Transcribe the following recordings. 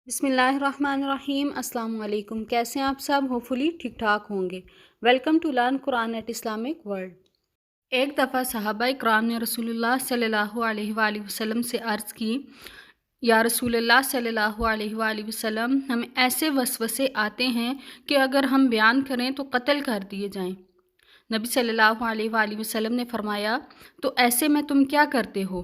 بسم اللہ الرحمن الرحیم۔ السلام علیکم، کیسے ہیں آپ سب؟ ہوپفلی ٹھیک ٹھاک ہوں گے۔ Welcome to learn Quran at Islamic world. ایک دفعہ صحابہ کرام نے رسول اللہ صلی اللہ علیہ وآلہ وسلم سے عرض کی، یا رسول اللہ صلی اللہ علیہ وآلہ وسلم، ہمیں ایسے وسوسے آتے ہیں کہ اگر ہم بیان کریں تو قتل کر دیے جائیں۔ نبی صلی اللہ علیہ وآلہ وسلم نے فرمایا، تو ایسے میں تم کیا کرتے ہو؟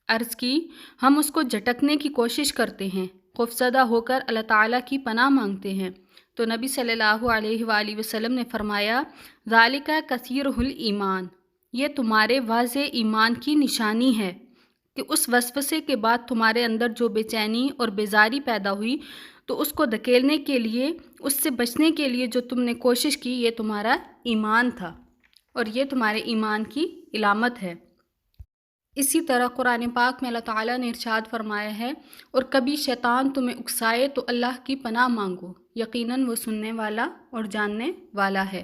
عرض کی، ہم اس کو جھٹکنے کی کوشش کرتے ہیں، خوفزدہ ہو کر اللہ تعالیٰ کی پناہ مانگتے ہیں۔ تو نبی صلی اللہ علیہ وآلہ وسلم نے فرمایا، ذالک کثیرہ الایمان، یہ تمہارے واضح ایمان کی نشانی ہے کہ اس وسوسے کے بعد تمہارے اندر جو بے چینی اور بیزاری پیدا ہوئی تو اس کو دھکیلنے کے لیے، اس سے بچنے کے لیے جو تم نے کوشش کی، یہ تمہارا ایمان تھا اور یہ تمہارے ایمان کی علامت ہے۔ اسی طرح قرآن پاک میں اللہ تعالیٰ نے ارشاد فرمایا ہے، اور کبھی شیطان تمہیں اکسائے تو اللہ کی پناہ مانگو، یقیناً وہ سننے والا اور جاننے والا ہے۔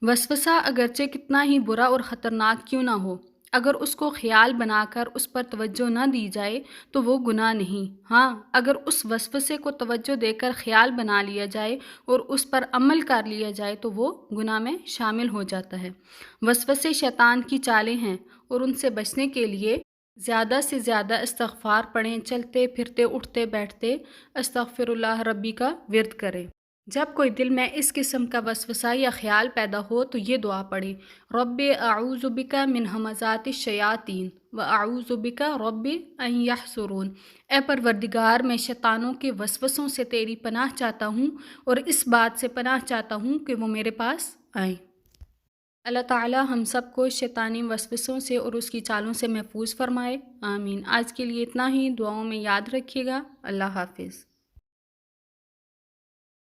وسوسہ اگرچہ کتنا ہی برا اور خطرناک کیوں نہ ہو، اگر اس کو خیال بنا کر اس پر توجہ نہ دی جائے تو وہ گناہ نہیں۔ ہاں، اگر اس وسوسے کو توجہ دے کر خیال بنا لیا جائے اور اس پر عمل کر لیا جائے تو وہ گناہ میں شامل ہو جاتا ہے۔ وسوسے شیطان کی چالیں ہیں اور ان سے بچنے کے لیے زیادہ سے زیادہ استغفار پڑھیں، چلتے پھرتے اٹھتے بیٹھتے استغفر اللہ ربی کا ورد کریں۔ جب کوئی دل میں اس قسم کا وسوسہ یا خیال پیدا ہو تو یہ دعا پڑھیں، رب اعوذ بک من ہمزات الشیاطین واعوذ بک رب ان یحضرون۔ اے پروردگار، میں شیطانوں کے وسوسوں سے تیری پناہ چاہتا ہوں اور اس بات سے پناہ چاہتا ہوں کہ وہ میرے پاس آئیں۔ اللہ تعالیٰ ہم سب کو شیطانی وسوسوں سے اور اس کی چالوں سے محفوظ فرمائے، آمین۔ آج کے لیے اتنا ہی، دعاؤں میں یاد رکھیے گا۔ اللہ حافظ۔